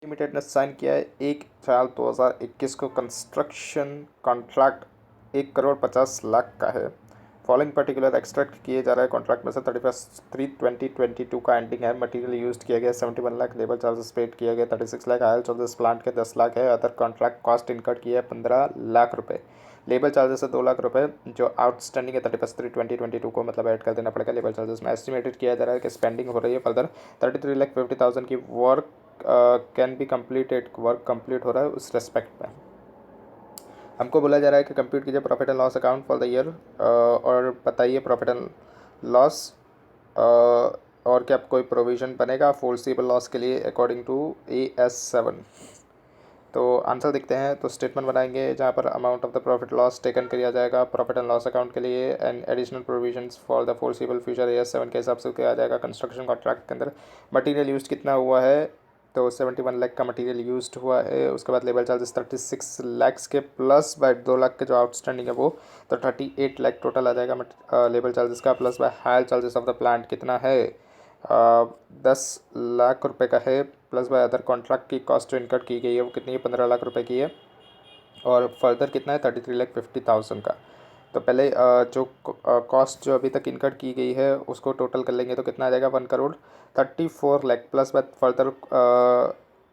Limited ने sign किया है 1/4/2021 को कंस्ट्रक्शन कॉन्ट्रैक्ट 1,50,00,000 का है। फॉलोइंग पर्टिकुलर एक्सट्रैक्ट किए जा रहा है कॉन्ट्रैक्ट में से 31/3/2022 का एंडिंग है। मटेरियल यूज किया गया 71 लाख, लेबर चार्जेस पेड किया गया 36 लाख, आयल चार्जेस प्लांट के 10 लाख है। अदर कॉन्ट्रैक्ट कॉस्ट इनकर्ड किया है 15 लाख रुपये। लेबर चार्जेस है 2 लाख रुपये जो आउटस्टैंडिंग है 31/3/2022 को, मतलब ऐड कर देना पड़ेगा लेबर चार्जेस में। एस्टिमेटेड किया जा रहा है कि स्पेंडिंग हो रही है फर्दर 33,50,000 की work can be completed, work complete हो रहा है उस रेस्पेक्ट में। हमको बोला जा रहा है कि कंप्यूट कीजिए profit and loss account for the year और बताइए प्रॉफिट एंड लॉस और क्या कोई प्रोविज़न बनेगा फोर्सिबल लॉस के लिए अकॉर्डिंग टू AS7। तो आंसर देखते हैं। तो स्टेटमेंट बनाएंगे जहाँ पर amount of the profit loss taken किया जाएगा प्रॉफिट एंड लॉस अकाउंट के लिए and additional provisions for the forcible future AS7 के हिसाब से किया जाएगा। कंस्ट्रक्शन कॉन्ट्रैक्ट के अंदर मटेरियल यूज कितना हुआ है, तो 71 लाख का मटेरियल यूज्ड हुआ है। उसके बाद लेबर चार्जेस 36 लाख के प्लस बाय 2 लाख के जो आउटस्टैंडिंग है वो, तो 38 लाख टोटल आ जाएगा लेबर चार्जेस का, plus by higher charges of the plant कितना है 10 लाख रुपए का है, प्लस बाय अदर कॉन्ट्रैक्ट की कॉस्ट जो इनकट की गई है वो कितनी है 15 लाख रुपए की है, और फर्दर कितना है 33,50,000 का। तो पहले जो कॉस्ट जो अभी तक इनकट की गई है उसको टोटल कर लेंगे तो कितना आ जाएगा 1,34,00,000 प्लस बाय फर्दर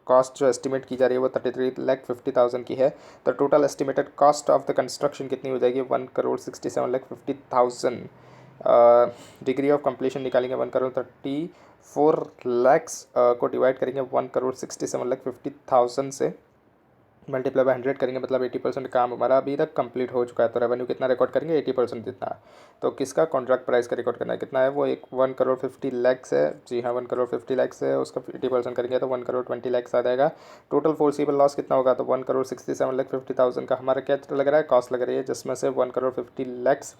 कॉस्ट जो एस्टिमेट की जा रही है वो 33,50,000 की है। तो total estimated cost of the construction कितनी हो जाएगी 1,67,50,000। डिग्री ऑफ कंप्लीशन निकालेंगे 1,34,00,000 को डिवाइड करेंगे 1,67,50,000 से, मल्टीप्लाई बाय 100 करेंगे, मतलब 80% काम हमारा अभी तक कंप्लीट हो चुका है। तो रेवेन्यू कितना रिकॉर्ड करेंगे 80% जितना। तो किसका कॉन्ट्रैक्ट प्राइस का रिकॉर्ड करना है, कितना है वो 1,50,00,000 है। जी हाँ 1,50,00,000 है, उसका 80% करेंगे तो 1,20,00,000 आ जाएगा। टोटल फोर्सिबल लॉस कितना होगा, तो 1,67,50,000 का हमारा क्या लग रहा है कॉस्ट लग रही है, जिसमें से 1,50,00,000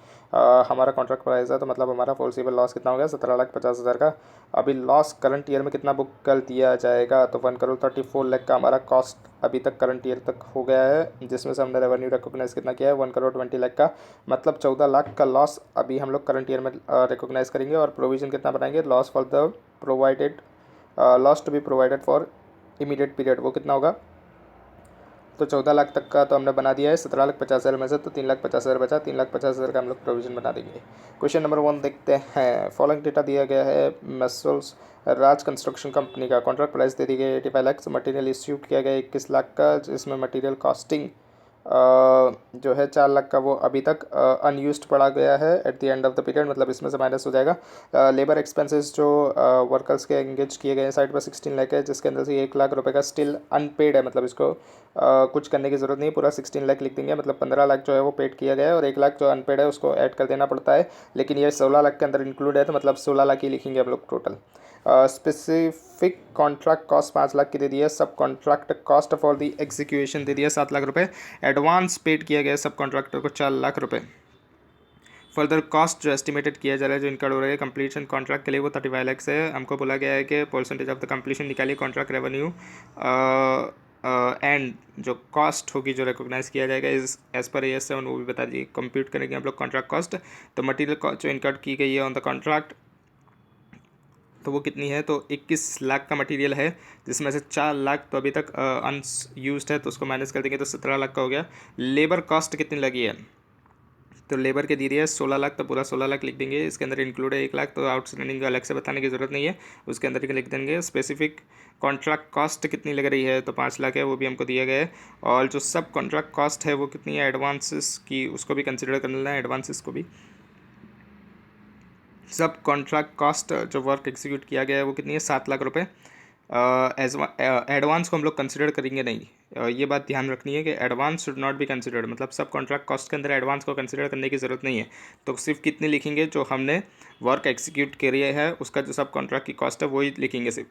हमारा कॉन्ट्रैक्ट प्राइस है। तो मतलब हमारा फोर्सिबल लॉस कितना हो गया 17,50,000 का। अभी लॉस करंट ईयर में कितना बुक कर दिया जाएगा, तो 1,34,00,000 का हमारा कॉस्ट अभी तक करंट ईयर तक हो गया है, जिसमें से हमने रेवेन्यू रिकॉग्नाइज कितना किया है 1,20,00,000 का, मतलब 14 लाख का लॉस अभी हम लोग करंट ईयर में रिकॉग्नाइज करेंगे। और प्रोविजन कितना बनाएंगे, loss for the provided loss to be provided for immediate period, वो कितना होगा, तो 14 लाख तक का तो हमने बना दिया है 17,50,000 में से, तो 3,50,000 बचा, 3,50,000 का हम लोग प्रोविजन बना देंगे। क्वेश्चन नंबर 1 देखते हैं। फॉलोइंग डेटा दिया गया है मेसल्स राज कंस्ट्रक्शन कंपनी का कॉन्ट्रैक्ट प्राइस दे दी गई 85 लाख, मटेरियल इश्यू किया गया 21 लाख का, जिसमें मटेरियल कॉस्टिंग जो है 4 लाख का वो अभी तक अनयूज्ड पड़ा गया है at the end of the period, मतलब इसमें से माइनस हो जाएगा। लेबर एक्सपेंसेस जो वर्कर्स के एंगेज किए गए हैं साइड पर 16 लाख है, जिसके अंदर से 1 लाख रुपए का स्टिल अनपेड है, मतलब इसको कुछ करने की ज़रूरत नहीं, पूरा 16 लाख लिख देंगे, मतलब 15 लाख जो है वो पेड किया गया है और 1 लाख जो अनपेड है उसको ऐड कर देना पड़ता है, लेकिन ये 16 लाख के अंदर इंक्लूड है, तो मतलब 16 लाख ही लिखेंगे हम लोग total. Specific contract cost 5 lakh की दे दी है, सब contract cost for the execution दे दिया 7 लाख रुपए, एडवांस पेड किया गया सब कॉन्ट्रैक्टर को 4 लाख रुपए। फर्दर कॉस्ट जो एस्टिमेटेड किया जा रहा है जो इनकर्ड हो रहा है कंप्लीशन कॉन्ट्रैक्ट के लिए वो 35 लाख है। हमको बोला गया है कि परसेंटेज ऑफ द कंप्लीशन निकालिए कॉन्ट्रैक्ट रेवेन्यू एंड जो कॉस्ट होगी जो रिकॉग्नाइज किया जाएगा इस एज पर AS7 वो भी बता दीजिए। कंप्यूट करेंगे हम लोग कॉन्ट्रैक्ट कॉस्ट, तो मटीरियल कॉस्ट जो इनकर्ड की गई है ऑन द कॉन्ट्रैक्ट तो वो कितनी है, तो 21 लाख का मटेरियल है, जिसमें से 4 लाख तो अभी तक अनयूज्ड है, तो उसको माइनस कर देंगे तो 17 लाख का हो गया। लेबर कॉस्ट कितनी लगी है, तो लेबर के दी रही है 16 लाख, तो पूरा 16 लाख लिख देंगे, इसके अंदर इंक्लूड है 1 लाख, तो आउटस्टैंडिंग अलग से बताने की ज़रूरत नहीं है, उसके अंदर ही लिख देंगे। स्पेसिफिक कॉन्ट्रैक्ट कॉस्ट कितनी लग रही है, तो 5 लाख है, वो भी हमको दिया गया है। और जो सब कॉन्ट्रैक्ट कॉस्ट है वो कितनी है एडवांसेस की, उसको भी कंसिडर कर लेना है, एडवांसेस को भी। सब कॉन्ट्रैक्ट कॉस्ट जो वर्क एग्जीक्यूट किया गया है वो कितनी है 7 लाख रुपए। एडवांस को हम लोग कंसिडर करेंगे नहीं, ये बात ध्यान रखनी है कि advance should not be considered, मतलब सब कॉन्ट्रैक्ट कॉस्ट के अंदर एडवांस को कंसिडर करने की ज़रूरत नहीं है। तो सिर्फ कितनी लिखेंगे, जो हमने वर्क एग्जीक्यूट करी है उसका जो सब कॉन्ट्रैक्ट की कॉस्ट है वही लिखेंगे, सिर्फ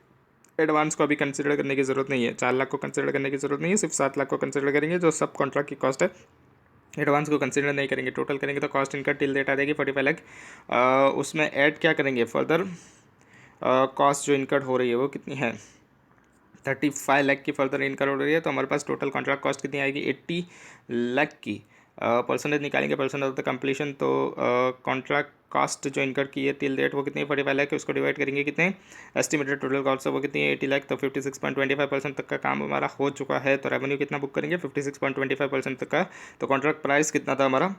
एडवांस को अभी कंसिडर करने की ज़रूरत नहीं है। 4 लाख को कंसिडर करने की ज़रूरत नहीं है, सिर्फ 7 लाख को कंसिडर करेंगे जो सब कॉन्ट्रैक्ट की कॉस्ट है, एडवांस को कंसिडर नहीं करेंगे। टोटल करेंगे तो कॉस्ट इनका टिल डेट आ जाएगी 45 लाख। उसमें ऐड क्या करेंगे फर्दर कॉस्ट जो इनकर्ड हो रही है वो कितनी है 35 लाख की फर्दर इनकर्ड हो रही है, तो हमारे पास टोटल कॉन्ट्रैक्ट कॉस्ट कितनी आएगी 80 लाख की। परसेंटेज निकालेंगे परसेंट ऑफ द कंप्लीशन, तो कॉन्ट्रैक्ट कास्ट जो इनकर की है टिल डेट वो कितनी 45 लाख है, उसको डिवाइड करेंगे कितने एस्टिमेटेड टोटल कॉस्ट है वो कितनी है 80 लाख, तो 56.25% तक का काम हमारा हो चुका है। तो रेवेन्यू कितना बुक करेंगे 56.25% तक का। तो कॉन्ट्रैक्ट प्राइस कितना था हमारा,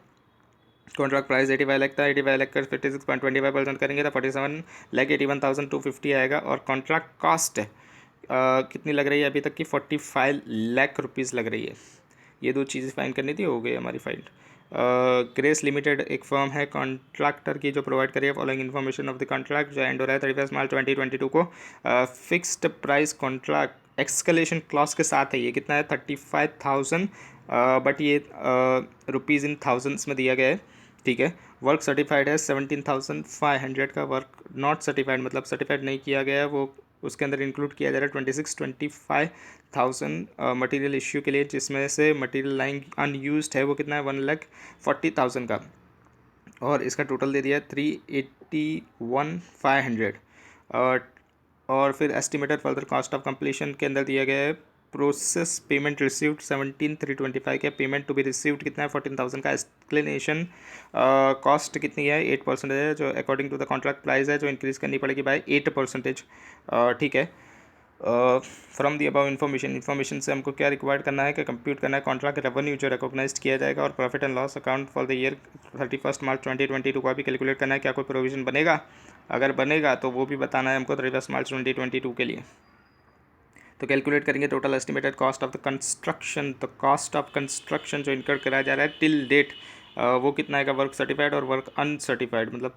कॉन्ट्रैक्ट प्राइस 85 लाख था, 85 लाख का 56.25% करेंगे तो 47,81,250 आएगा। और कॉन्ट्रैक्ट कास्ट कितनी लग रही है अभी तक की 45 लाख रुपीज़ लग रही है। ये दो चीज़ें फाइन करनी थी, हो गई हमारी फाइल। ग्रेस लिमिटेड एक फर्म है कॉन्ट्रैक्टर की जो प्रोवाइड करिए following information of the contract जो एंड हो रहा है 31 मार्च 2022 को। Fixed price contract escalation clause के साथ है। ये कितना है 35,000, बट ये रुपीज़ इन थाउजेंड्स में दिया गया है, ठीक है। वर्क सर्टिफाइड है 17,500 का, वर्क नॉट सर्टिफाइड मतलब सर्टिफाइड नहीं किया गया है वो उसके अंदर इंक्लूड किया जा रहा है 25,000 मटेरियल इश्यू के लिए, जिसमें से मटेरियल लाइन अनयूज्ड है वो कितना है 1,40,000 का, और इसका टोटल दे दिया है 381,500। और फिर estimated further cost of completion के अंदर दिया गया है प्रोसेस पेमेंट रिसीव्ड 17,325 का, पेमेंट टू बी रिसीव्ड कितना है 14,000 का। एक्सप्लेनेशन कॉस्ट कितनी है 8% है जो according to the contract price है जो इंक्रीज़ करनी पड़ेगी बाय 8%, ठीक है। फ्रॉम दी अबव इन्फॉर्मेशन से हमको क्या रिक्वायर्ड करना है कि कंप्यूट करना है कॉन्ट्रैक्ट रेवेन्यू जो रिकॉग्नाइज किया जाएगा, और profit and loss account for the year 31 मार्च 2022 को भी कैलकुलेट करना है क्या कोई प्रोविजन बनेगा, अगर बनेगा तो वो भी बताना है हमको 31 मार्च 2022 के लिए। तो कैलकुलेट करेंगे total estimated cost of the construction. तो कॉस्ट ऑफ कंस्ट्रक्शन जो इनकर कराया जा रहा है टिल डेट वो कितना आएगा, वर्क सर्टिफाइड और वर्क अनसर्टिफाइड मतलब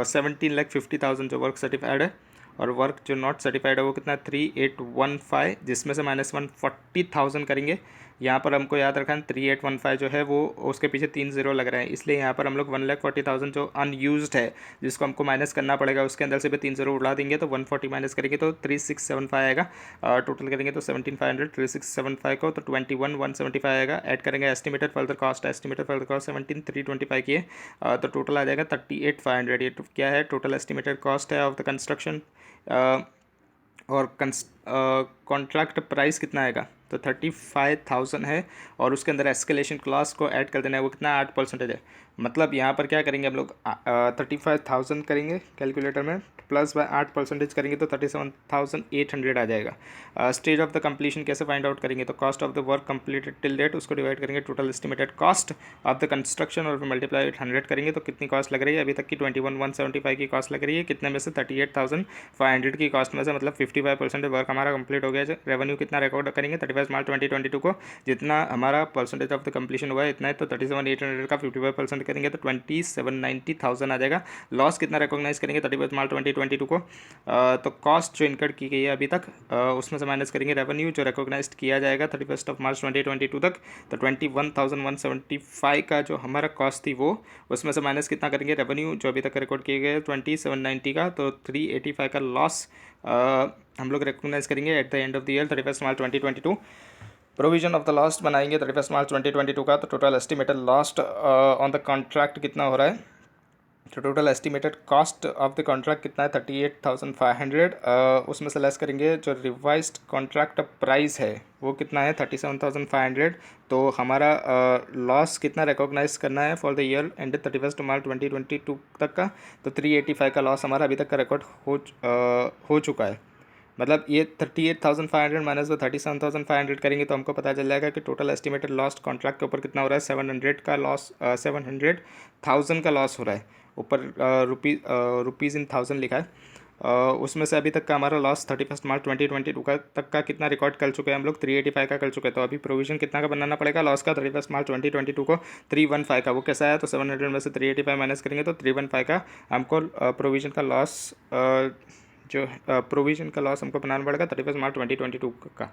17,50,000 जो वर्क सर्टिफाइड है, और वर्क जो नॉट सर्टिफाइड है वो कितना 3,815, जिसमें से -140,000 करेंगे। यहाँ पर हमको याद रखना 3,815 जो है वो उसके पीछे 3 0 लग रहे हैं, इसलिए यहाँ पर हम लोग 1,40,000 जो अनयूज्ड है जिसको हमको माइनस करना पड़ेगा उसके अंदर से भी 3 0 उड़ा देंगे, तो 140 माइनस करेंगे तो 3,675 आएगा। टोटल करेंगे तो 17,500 3,675 को तो 21,175 आएगा। ऐड करेंगे एस्टिमेटेड फर्दर कॉस्ट 17,325 की है, तो टोटल आ जाएगा 38,500। ये क्या है टोटल एस्टिमेटेड कॉस्ट है ऑफ द कंस्ट्रक्शन। और कॉन्ट्रैक्ट प्राइस कितना आएगा तो 35,000 है, और उसके अंदर एस्केलेशन क्लॉज को ऐड कर देना है वो कितना 8% है। मतलब यहाँ पर क्या करेंगे हम लोग 35,000 करेंगे कैलकुलेटर में प्लस बाय 8% करेंगे तो 37,800 आ जाएगा। स्टेज ऑफ द कंप्लीशन कैसे फाइंड आउट करेंगे तो cost of the work completed till date उसको डिवाइड करेंगे total estimated cost of the construction और मल्टीप्लाई 100 करेंगे तो कितनी कॉस्ट लग रही है अभी तक की 21,175 की कॉस्ट लग रही है, कितने में से 38,500 की कॉस्ट में से मतलब 55% वर्क हमारा कंप्लीट हो गया। रेवेन्यू कितना रिकॉर्ड करेंगे 31 मार्च 2022 को, जितना हमारा परसेंटेज ऑफ द कंप्लीशन हुआ है इतना है, तो 37,800 का 55% करेंगे तो 27,90,000 आ जाएगा। लॉस कितना रिकॉग्नाइज करेंगे 31 मार्च 2022 को, तो कॉस्ट जो इनकर्ड की गई है अभी तक उसमें से माइनस करेंगे रेवेन्यू जो रिकॉग्नाइज किया जाएगा 31 मार्च 2022 तक, तो 21,175 का जो हमारा कॉस्ट थी वो उसमें से माइनस कितना करेंगे रेवेन्यू जो अभी तक रिकॉर्ड किए गए 2790 का, तो 385 का लॉस हम लोग रिकॉग्नाइज करेंगे at the end of the year 31 March 2022। Provision of the lost बनाएंगे 31 मार्च 2022 का, तो total estimated lost on the contract कितना हो रहा है, तो total estimated cost of the contract कितना है 38,500, उसमें से लेस करेंगे जो रिवाइज्ड कॉन्ट्रैक्ट प्राइस है वो कितना है 37,500। तो हमारा लॉस कितना रिकॉग्नाइज करना है फॉर द ईयर एंड 31 मार्च 2022 तक का, तो 385 का लॉस हमारा अभी तक का रिकॉर्ड हो चुका है। मतलब ये 38,500 माइनस वो 37,500 करेंगे तो हमको पता चल जाएगा कि टोटल एस्टिमेटेड लॉस कॉन्ट्रैक्ट के ऊपर कितना हो रहा है 700 का लॉस 700,000 का लॉस हो रहा है। ऊपर रुपीज़ इन थाउजेंड लिखा है, उसमें से अभी तक का हमारा लॉस 31 मार्च 2022 का तक का कितना रिकॉर्ड कर चुके हैं हम लोग 385 का कर चुके हैं। तो अभी प्रोविजन कितना का बनाना पड़ेगा लॉस का 31 मार्च 2022 को 315 का, वो कैसा है तो 700 में से 385 माइनस करेंगे तो 315 का हमको प्रोविजन का लॉस जो प्रोविजन का लॉस हमको बनाना पड़ेगा 31 मार्च 2022 का।